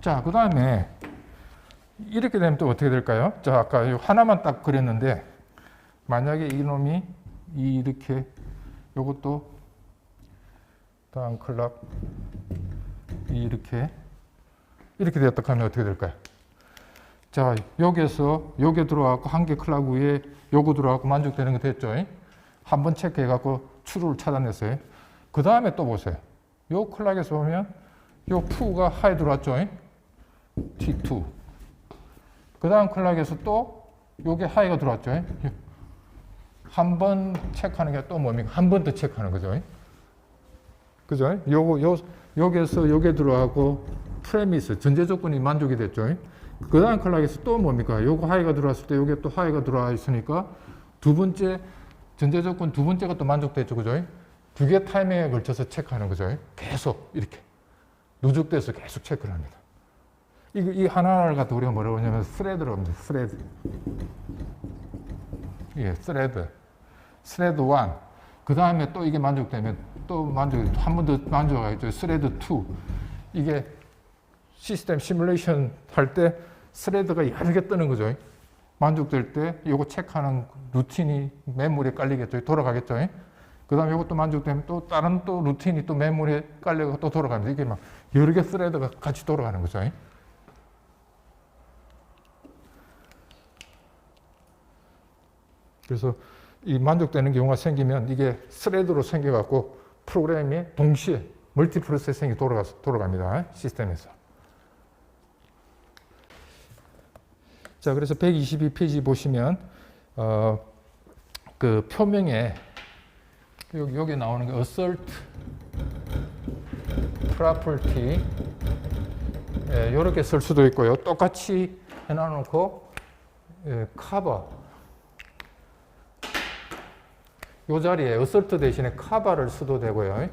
자, 그 다음에 이렇게 되면 또 어떻게 될까요? 자, 아까 요 하나만 딱 그렸는데 만약에 이놈이 이렇게 요것도 다음 클락 이렇게 되었다 하면 어떻게 될까요? 자, 여기에서 요게 들어가고 한 개 클락 위에 요거 들어가고 만족되는 거 됐죠? 한번 체크해갖고 추루를 차단했어요. 그 다음에 또 보세요. 요 클락에서 보면 요 2가 하에 들어왔죠? T2. 그 다음 클락에서 또 요게 하이가 들어왔죠? 한 번 체크하는 게 또 뭡니까? 한 번 더 체크하는 거죠. 그죠? 여기에서 요게 들어가고 프레미스, 전제 조건이 만족이 됐죠? 그 다음 클락에서 또 뭡니까? 요거 하이가 들어왔을 때 요게 또 하이가 들어와 있으니까 두 번째, 전제 조건 두 번째가 또 만족됐죠. 그죠? 두 개 타이밍에 걸쳐서 체크하는 거죠. 계속 이렇게. 누적돼서 계속 체크를 합니다. 이 하나를 갖다 우리가 뭐라고 하냐면 스레드라고 합니다. 스레드. 예, 스레드. 스레드 1. 그 다음에 또 이게 만족되면 또 한 번 더 만족하겠죠. 스레드 2. 이게 시스템 시뮬레이션 할 때 스레드가 여러 개 뜨는 거죠. 만족될 때 이거 체크하는 루틴이 메모리에 깔리겠죠. 돌아가겠죠. 그 다음에 이것도 만족되면 또 다른 또 루틴이 또 메모리에 깔려서 또 돌아갑니다. 이게 막 여러 개 스레드가 같이 돌아가는 거죠. 그래서 이 만족되는 경우가 생기면 이게 스레드로 생겨갖고 프로그램이 동시에 멀티 프로세싱이 돌아갑니다. 시스템에서. 자, 그래서 122페이지 보시면 그 표명에 여기 나오는 게 assert property 이렇게 쓸 수도 있고요. 똑같이 해놔놓고 cover 이 자리에 assert 대신에 cover를 써도 되고요.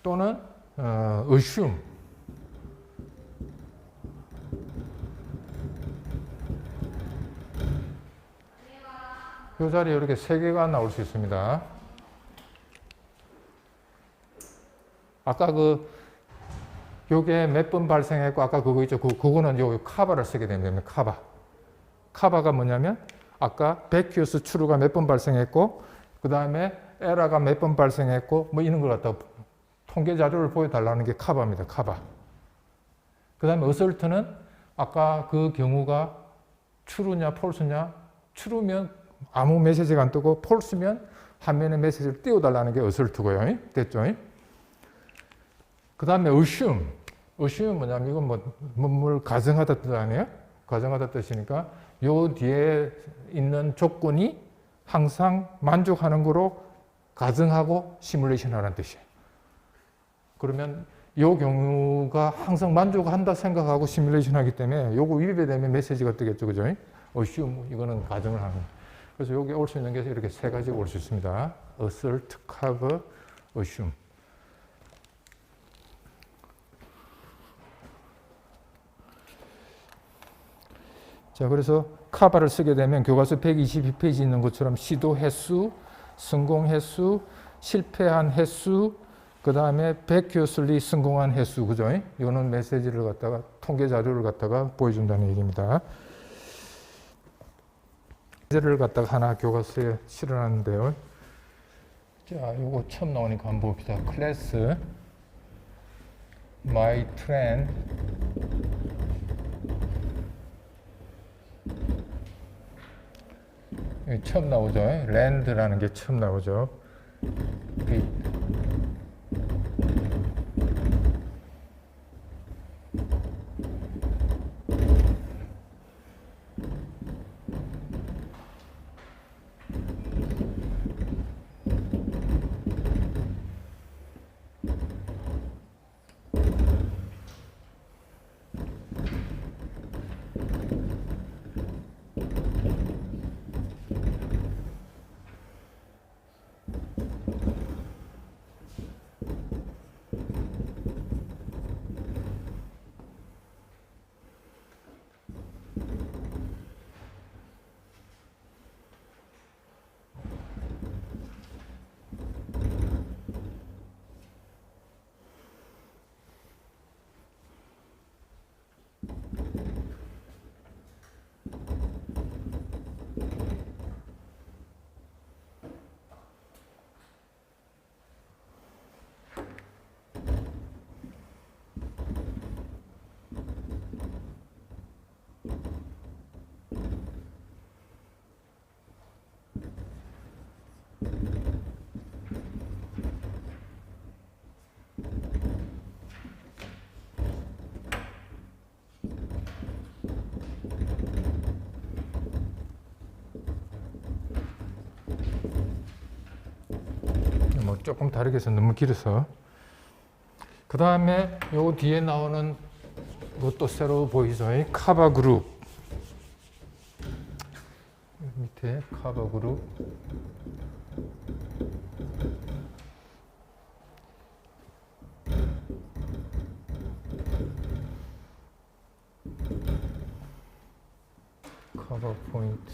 또는 assume 이 자리에 이렇게 세 개가 나올 수 있습니다. 아까 요게 몇 번 발생했고, 아까 그거 있죠. 그거는 요 카바를 쓰게 됩니다. 카바. 카바가 뭐냐면, 아까 베큐어스 추루가 몇 번 발생했고, 그 다음에 에러가 몇 번 발생했고, 뭐 이런 걸 갖다 통계 자료를 보여달라는 게 카바입니다. 카바. 그 다음에 어설트는 아까 그 경우가 추루냐, 폴스냐, 추루면 아무 메시지가 안 뜨고 폴스면 화면에 메시지를 띄워달라는 게 어설트고요. 됐죠? 그 다음에 assume. assume 뭐냐면 이건 뭘 가정하다 뜻 아니에요? 가정하다 뜻이니까 요 뒤에 있는 조건이 항상 만족하는 거로 가정하고 시뮬레이션 하라는 뜻이에요. 그러면 요 경우가 항상 만족한다 생각하고 시뮬레이션 하기 때문에 요거 위배되면 메시지가 뜨겠죠. 그죠? assume 이거는 가정을 하는 거예요. 그래서 여기 올 수 있는 게 이렇게 세 가지가 올 수 있습니다. assert, cover, assume. 자, 그래서 cover를 쓰게 되면 교과서 122페이지 있는 것처럼 시도 횟수, 성공 횟수, 실패한 횟수, 그 다음에 vacuously 성공한 횟수, 그죠? 이거는 메시지를 갖다가 통계 자료를 갖다가 보여준다는 얘기입니다. 를 갖다가 하나 교과서에 실어놨는데요. 자, 요거 처음 나오니까 한번 봅시다. 클래스 my trend 여기 처음 나오죠. land라는 게 처음 나오죠. 조금 다르게 해서 너무 길어서. 그 다음에 요 뒤에 나오는 것도 새로 보이죠? 카바 그룹. 밑에 카바 그룹. 커버 포인트.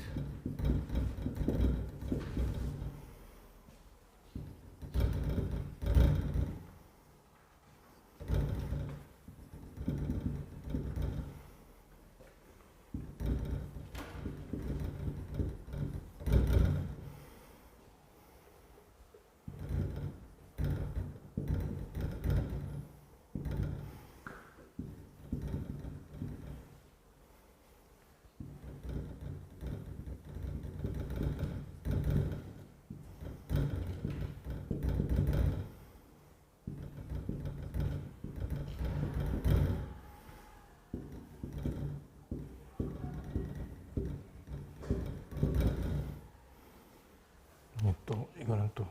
또 이거는 또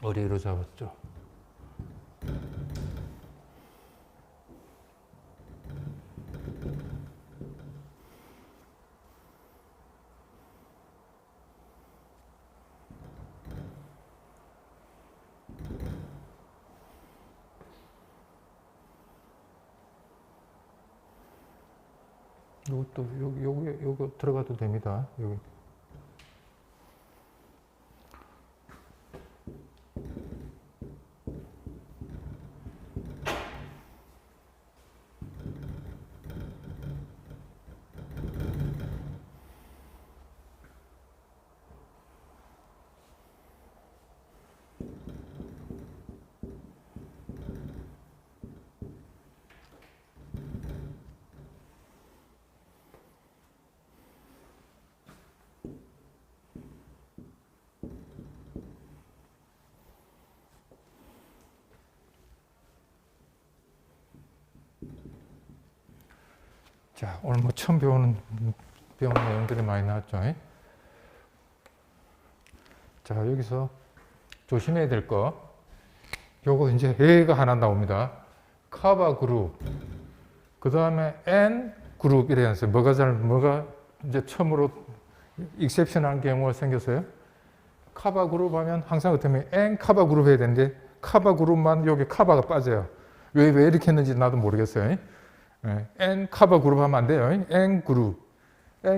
어리로 잡았죠. 이것도 요거 들어가도 됩니다. 여기. 자, 오늘 뭐 처음 배우는 내용들이 많이 나왔죠. 자, 여기서 조심해야 될 거. 요거 이제 A가 하나 나옵니다. 카바 그룹. 그 다음에 N 그룹 이래 했어요. 뭐가 이제 처음으로 익셉션한 경우가 생겼어요. 카바 그룹 하면 항상 어떻게 N 카바 그룹 해야 되는데 카바 그룹만 여기 카바가 빠져요. 왜 이렇게 했는지 나도 모르겠어요. N 카바 그룹 하면 안 돼요. N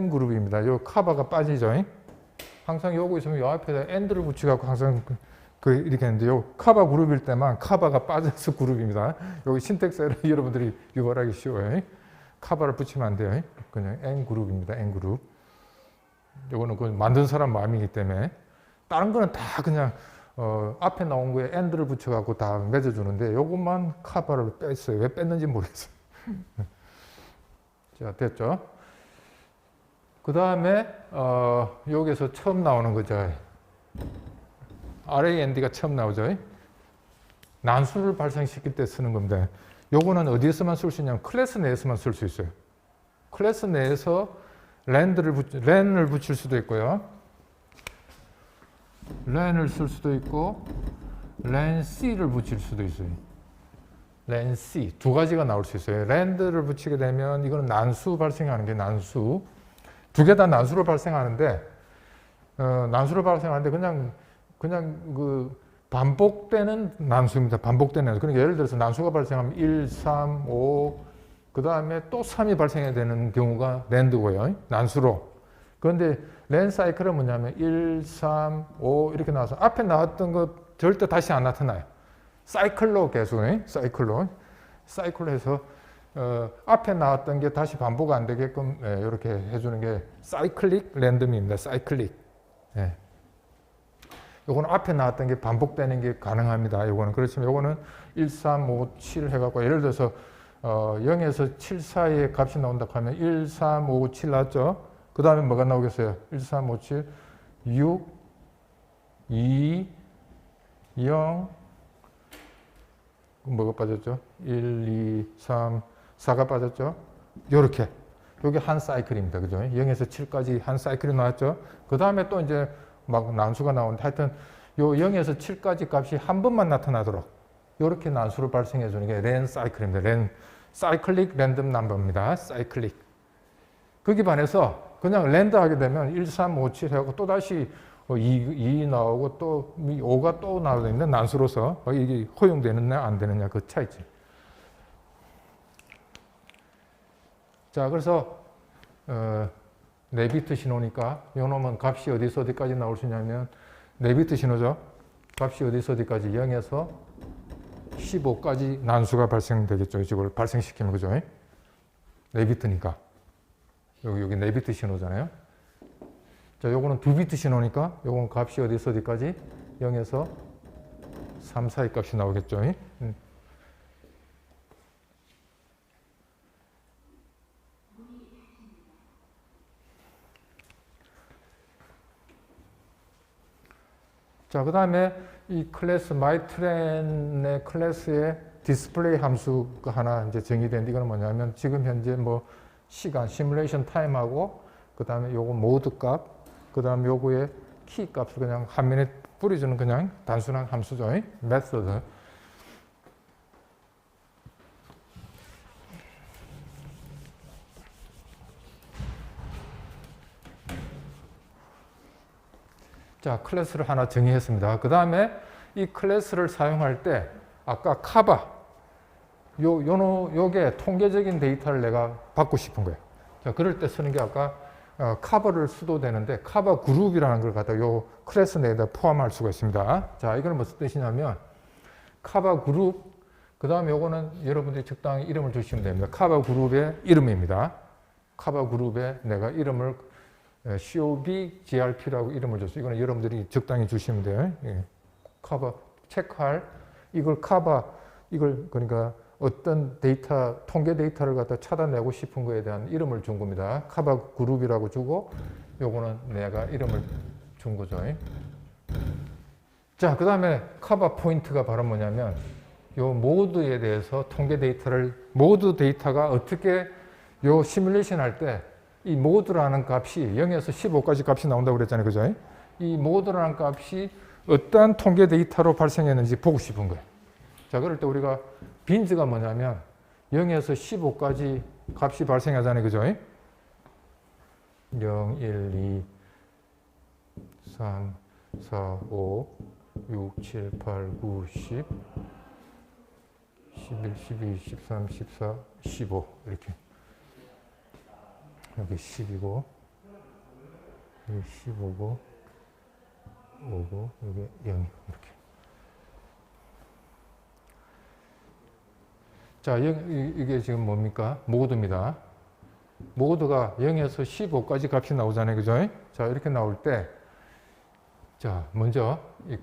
그룹입니다. 요 카바가 빠지죠. 항상 요거 있으면 요 앞에다 N들을 붙여갖고 항상 이렇게 했는데 요 카바 그룹일 때만 카바가 빠져서 그룹입니다. 여기 신텍스를 여러분들이 유발하기 쉬워요. 카바를 붙이면 안 돼요. 그냥 N 그룹입니다. N 그룹. 요거는 그 만든 사람 마음이기 때문에 다른 거는 다 그냥 앞에 나온 거에 N들을 붙여갖고 다 맺어주는데 요것만 카바를 뺐어요. 왜 뺐는지 모르겠어요. 자, 됐죠? 그 다음에 여기서 처음 나오는 거죠. RAND가 처음 나오죠. 난수를 발생시킬 때 쓰는 겁니다. 요거는 어디에서만 쓸 수 있냐면 클래스 내에서만 쓸 수 있어요. 클래스 내에서 렌을 붙일 수도 있고요. 렌을 쓸 수도 있고 렌C를 붙일 수도 있어요. 렌C 두 가지가 나올 수 있어요. 렌들을 붙이게 되면 이거는 난수 발생하는 게 난수. 두 개 다 난수로 발생하는데 그냥 그 반복되는 난수입니다. 반복되는 난수. 그러니까 예를 들어서 난수가 발생하면 1, 3, 5, 그 다음에 또 3이 발생해야 되는 경우가 랜드고요. 난수로. 그런데 랜 사이클은 뭐냐면 1, 3, 5 이렇게 나와서 앞에 나왔던 거 절대 다시 안 나타나요. 사이클로 계속, 사이클로 해서 앞에 나왔던 게 다시 반복 안 되게끔 이렇게 해주는 게 사이클릭 랜덤입니다. 사이클릭. 요거는 앞에 나왔던 게 반복되는 게 가능합니다. 요거는 그렇지만 요거는 1, 3, 5, 7 해갖고 예를 들어서 0에서 7 사이에 값이 나온다 하면 1, 3, 5, 7 나왔죠? 그 다음에 뭐가 나오겠어요? 1, 3, 5, 7, 6, 2, 0, 뭐가 빠졌죠? 1, 2, 3, 4가 빠졌죠? 요렇게. 요게 한 사이클입니다. 그죠? 0에서 7까지 한 사이클이 나왔죠? 그 다음에 또 이제 막 난수가 나오는데 하여튼 요 0에서 7까지 값이 한 번만 나타나도록 이렇게 난수를 발생해 주는 게 랜 사이클입니다. 사이클릭 랜덤 넘버입니다. 사이클릭. 거기 반해서 그냥 랜드 하게 되면 1, 3, 5, 7 하고 또다시 2 나오고 또 5가 또 나오는데 난수로서 이게 허용되느냐 안 되느냐 그 차이지. 자, 그래서 4비트 신호니까 요놈은 값이 어디서 어디까지 나올 수 있냐면 4비트 신호죠. 값이 어디서 어디까지 0에서 15까지 난수가 발생되겠죠. 이걸 발생시키면 그죠? 4비트니까. 여기 4비트 신호잖아요. 자, 요거는 2비트 신호니까 요건 값이 어디서 어디까지 0에서 3 사이 값이 나오겠죠. 자, 그 다음에 이 클래스 마이트렌의 클래스의 디스플레이 함수가 하나 이제 정의된데 이거는 뭐냐면 지금 현재 뭐 시간, 시뮬레이션 타임하고 그 다음에 요거 모드 값, 그 다음에 요거의 키 값을 그냥 화면에 뿌려주는 그냥 단순한 함수죠. 메소드. 자, 클래스를 하나 정의했습니다. 그 다음에 이 클래스를 사용할 때 아까 카바 요게 통계적인 데이터를 내가 받고 싶은 거예요. 자, 그럴 때 쓰는 게 아까 카바를 써도 되는데 카바 그룹이라는 걸 갖다 요 클래스 내에다 포함할 수가 있습니다. 자, 이거는 무슨 뜻이냐면 카바 그룹 그 다음에 요거는 여러분들이 적당히 이름을 주시면 됩니다. 카바 그룹의 이름입니다. 카바 그룹에 내가 이름을 COB, GRP라고 이름을 줬어요. 이거는 여러분들이 적당히 주시면 돼요. 예. 카바, 체크할, 이걸 카바, 이걸 그러니까 어떤 데이터, 통계 데이터를 갖다 찾아내고 싶은 거에 대한 이름을 준 겁니다. 카바 그룹이라고 주고, 요거는 내가 이름을 준 거죠. 자, 그 다음에 카바 포인트가 바로 뭐냐면, 요 모드에 대해서 통계 데이터를, 모드 데이터가 어떻게 요 시뮬레이션 할 때, 이 모드라는 값이 0에서 15까지 값이 나온다고 그랬잖아요. 그죠? 이 모드라는 값이 어떠한 통계 데이터로 발생했는지 보고 싶은 거예요. 자, 그럴 때 우리가 빈즈가 뭐냐면 0에서 15까지 값이 발생하잖아요. 그죠? 0, 1, 2, 3, 4, 5, 6, 7, 8, 9, 10, 11, 12, 13, 14, 15 이렇게. 여기 10이고, 여기 15고, 5고, 여기 0, 이렇게. 자, 이게 지금 뭡니까? 모드입니다. 모드가 0에서 15까지 값이 나오잖아요. 그죠? 자, 이렇게 나올 때, 자, 먼저, 이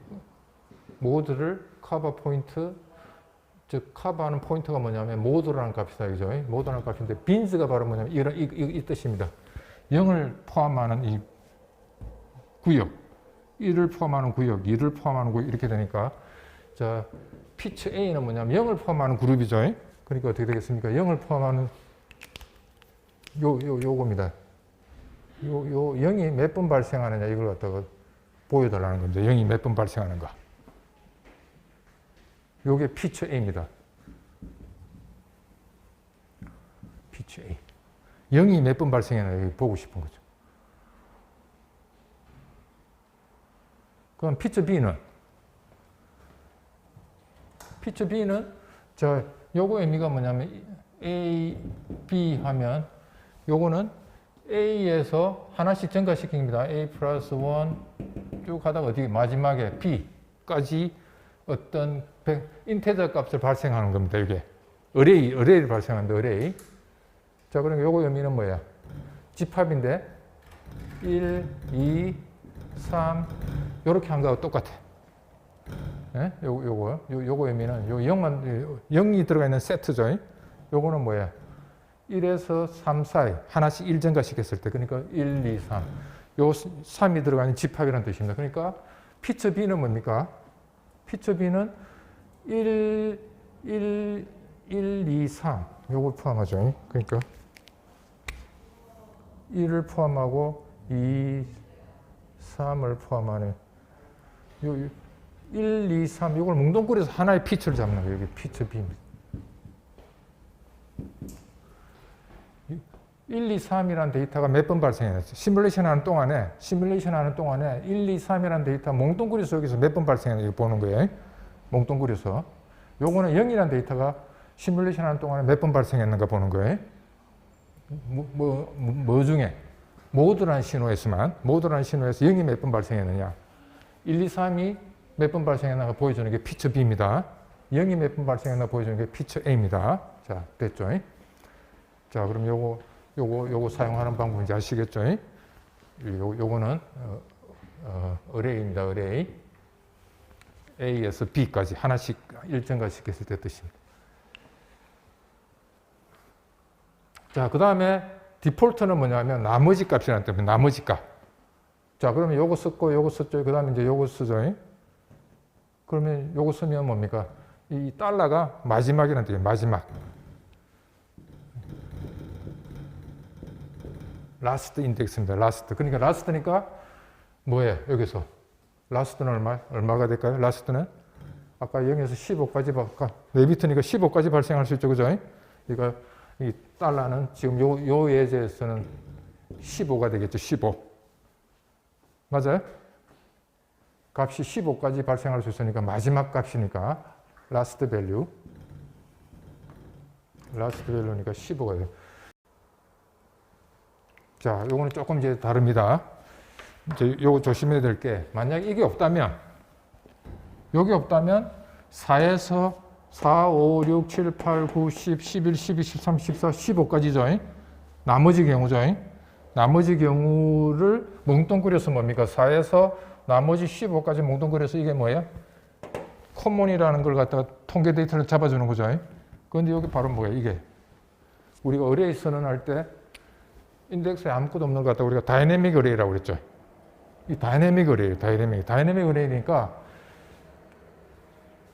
모드를 커버 포인트, 즉 커버하는 포인트가 뭐냐면 모드라는 값이다. 그죠? 모드라는 값인데 빈즈가 바로 뭐냐면 이 뜻입니다. 0을 포함하는 이 구역, 1을 포함하는 구역, 2를 포함하는 구역 이렇게 되니까 자, 피처 A는 뭐냐면 0을 포함하는 그룹이죠. 그러니까 어떻게 되겠습니까? 0을 포함하는 요겁니다. 요 0이 몇 번 발생하느냐 이걸 갖다가 보여달라는 겁니다. 0이 몇 번 발생하는가. 요게 피처 A입니다. 피처 A. 0이 몇 번 발생했나 여기 보고 싶은 거죠. 그럼 피처 B는? 피처 B는 자, 요거 의미가 뭐냐면 A, B 하면 요거는 A에서 하나씩 증가시킵니다. A 플러스 1 쭉 하다가 어디 마지막에 B까지 어떤 인테저 값을 발생하는 겁니다. 이게 어레이를 발생하는데 어레이. 자, 그러면 요거 의미는 뭐야? 집합인데 1, 2, 3 요렇게 한 거하고 똑같아. 예? 요거 의미는 요 0이 들어가 있는 세트죠. 요거는 뭐야? 1에서 3 사이 하나씩 1 증가시켰을 때 그러니까 1, 2, 3 요 3이 들어가는 집합이라는 뜻입니다. 그러니까 피처 B는 뭡니까? 피처 B는 1, 2, 3 요걸 포함하죠. 그러니까 1을 포함하고 2, 3을 포함하는 1, 2, 3 이걸 뭉뚱그려서 하나의 피처를 잡는 거예요. 이게 피처 B입니다. 1, 2, 3이라는 데이터가 몇 번 발생했어요? 시뮬레이션 하는 동안에 1, 2, 3이라는 데이터 몽뚱그려서 여기서 몇 번 발생했는지 보는 거예요. 몽뚱그려서. 요거는 0이라는 데이터가 시뮬레이션 하는 동안에 몇 번 발생했는가 보는 거예요. 뭐 중에? 모드라는 신호에서 0이 몇 번 발생했느냐. 1, 2, 3이 몇 번 발생했나 보여주는 게 피처 B입니다. 0이 몇 번 발생했나 보여주는 게 피처 A입니다. 자, 됐죠? 자, 그럼 요거 사용하는 방법인지 아시겠죠? 요거는 어레이입니다. 어레이. A에서 B까지 하나씩 일정가시켰을 때 뜻입니다. 자, 그 다음에 디폴트는 뭐냐면 나머지 값이라는 뜻입니다. 나머지 값. 자, 그러면 요거 썼고 요거 썼죠. 그 다음에 이제 요거 쓰죠. 그러면 요거 쓰면 뭡니까? 이 달러가 마지막이라는 뜻이에요. 마지막. 라스트 인덱스입니다. 라스트. 그러니까 라스트니까 뭐예요? 여기서. 라스트는 얼마가 될까요? 라스트는 아까 0에서 15까지 아까 4비트니까 15까지 발생할 수 있죠. 그죠? 그러니까 이 달러는 지금 요 예제에서는 15가 되겠죠. 15. 맞아요? 값이 15까지 발생할 수 있으니까 마지막 값이니까 last value. last value니까 15가 돼요. 자, 요거는 조금 이제 다릅니다. 이제 요거 조심해야 될 게, 만약에 이게 없다면, 여기 없다면 4에서 4, 5, 6, 7, 8, 9, 10, 11, 12, 13, 14, 15까지죠. 나머지 경우죠. 나머지 경우를 뭉뚱그려서 뭡니까? 4에서 나머지 15까지 뭉뚱그려서 이게 뭐예요? 커먼이라는 걸 갖다가 통계 데이터를 잡아주는 거죠. 그런데 여기 바로 뭐예요? 이게. 우리가 어레이 선언할 때 인덱스에 아무것도 없는 것 같다. 우리가 다이내믹 어레이라고 그랬죠. 이 다이내믹 어레이예요. 다이내믹 어레이니까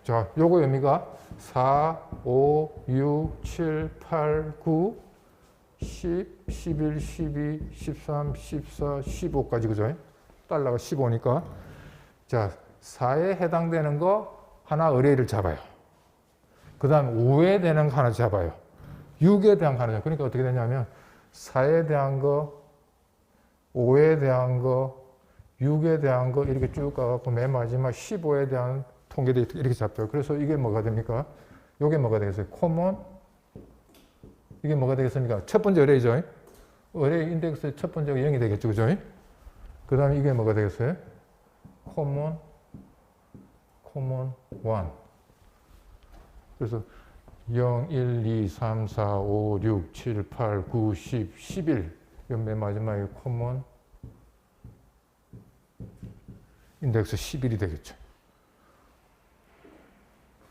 자, 요거 의미가 4, 5, 6, 7, 8, 9, 10, 11, 12, 13, 14, 15까지 그죠? 달러가 15니까 자, 4에 해당되는 거 하나 어레이를 잡아요. 그 다음 5에 대한 거 하나 잡아요. 6에 대한 거 하나 잡아요. 그러니까 어떻게 되냐면 4에 대한 거, 5에 대한 거, 6에 대한 거 이렇게 쭉 가갖고 맨 마지막 15에 대한 통계 데이터 이렇게 잡혀요. 그래서 이게 뭐가 됩니까? 이게 뭐가 되겠어요? 코먼. 이게 뭐가 되겠습니까? 첫 번째 어레이죠. 어레이 인덱스의 첫 번째가 0이 되겠죠. 그죠? 그 다음에 이게 뭐가 되겠어요? 코먼 1. 그래서 0, 1, 2, 3, 4, 5, 6, 7, 8, 9, 10, 11. 이 맨 마지막에 코먼 인덱스 11이 되겠죠.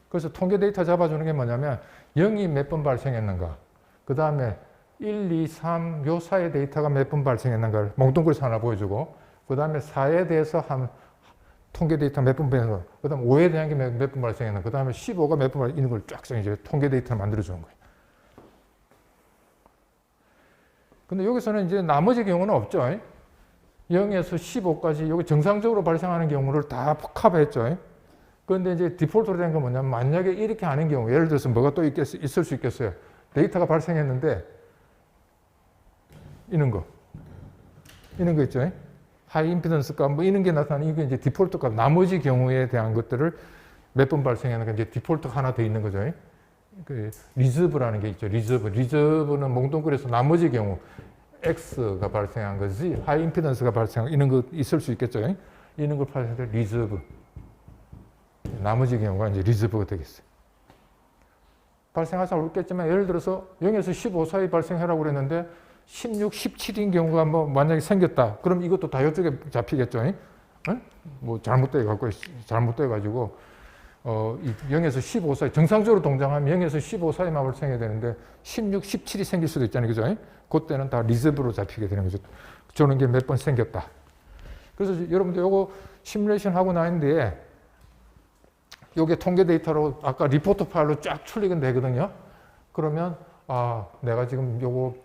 그래서 통계 데이터 잡아주는 게 뭐냐면 0이 몇 번 발생했는가. 그 다음에 1, 2, 3 요 사이의 데이터가 몇 번 발생했는가를 몽뚱그려서 하나 보여주고 그 다음에 4에 대해서 한 통계 데이터 몇 번 발생했는가. 그 다음에 5에 대한 게 몇 번 발생했는가. 그 다음에 15가 몇 번 발생했는가. 이런 걸 쫙 이제 통계 데이터를 만들어주는 거예요. 근데 여기서는 이제 나머지 경우는 없죠. 0에서 15까지 여기 정상적으로 발생하는 경우를 다 커버했죠. 그런데 이제 디폴트로 된 건 뭐냐면 만약에 이렇게 하는 경우 예를 들어서 뭐가 또 있을 수 있겠어요. 데이터가 발생했는데 이런 거 있죠. 하이 임피던스 값 뭐 이런 게 나타나는 이게 이제 디폴트 값 나머지 경우에 대한 것들을 몇 번 발생하는 게 이제 디폴트가 하나 더 있는 거죠. 그 리저브라는 게 있죠. 리저브는 몽뚱그려서 나머지 경우 X가 발생한 거지 하이 임피던스가 발생한 이런 거 있을 수 있겠죠. 이런 걸 발생할 때 리저브 나머지 경우가 이제 리저브가 되겠어요. 발생할 수 없겠지만 예를 들어서 0에서 15 사이 발생하라고 그랬는데 16, 17인 경우가 뭐 만약에 생겼다. 그럼 이것도 다 이쪽에 잡히겠죠. 뭐 잘못돼가지고 0에서 15 사이 정상적으로 동작하면 0에서 15 사이만 발생해야 되는데 16, 17이 생길 수도 있잖아요. 그죠? 그때는 다 리저브로 잡히게 되는 거죠. 저런 게 몇 번 생겼다. 그래서 여러분들 요거 시뮬레이션 하고 난 뒤에 요게 통계 데이터로 아까 리포트 파일로 쫙 출력은 되거든요. 그러면 내가 지금 요거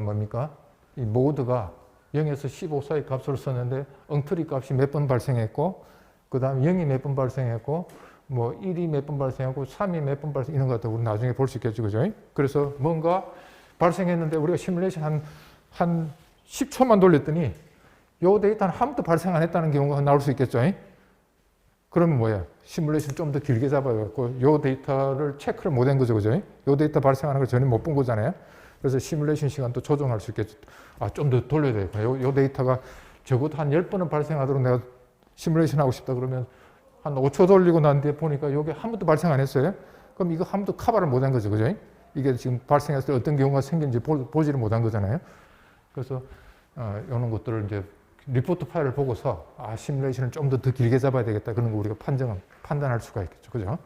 뭡니까? 이 모드가 0에서 15 사이 값을 썼는데 엉터리 값이 몇 번 발생했고 그 다음에 0이 몇 번 발생했고, 뭐 1이 몇 번 발생하고 3이 몇 번 발생 이런 것도 우리 나중에 볼 수 있겠죠, 그죠? 그래서 뭔가 발생했는데 우리가 시뮬레이션 한 10초만 돌렸더니 요 데이터는 한 번도 발생 안 했다는 경우가 나올 수 있겠죠? 그러면 뭐야? 시뮬레이션 좀 더 길게 잡아갖고 요 데이터를 체크를 못 한 거죠, 그죠? 요 데이터 발생하는 걸 전혀 못 본 거잖아요. 그래서 시뮬레이션 시간도 조정할 수 있겠죠. 아, 좀 더 돌려야 되겠구나. 요 데이터가 적어도 한 10번은 발생하도록 내가 시뮬레이션 하고 싶다 그러면 한 5초 돌리고 난 뒤에 보니까 이게 한 번도 발생 안 했어요. 그럼 이거 한 번도 커버를 못 한 거죠, 그죠? 이게 지금 발생했을 때 어떤 경우가 생긴지 보지를 못한 거잖아요. 그래서 이런 것들을 이제 리포트 파일을 보고서 시뮬레이션을 좀 더 길게 잡아야 되겠다 그런 거 우리가 판단할 수가 있겠죠, 그죠?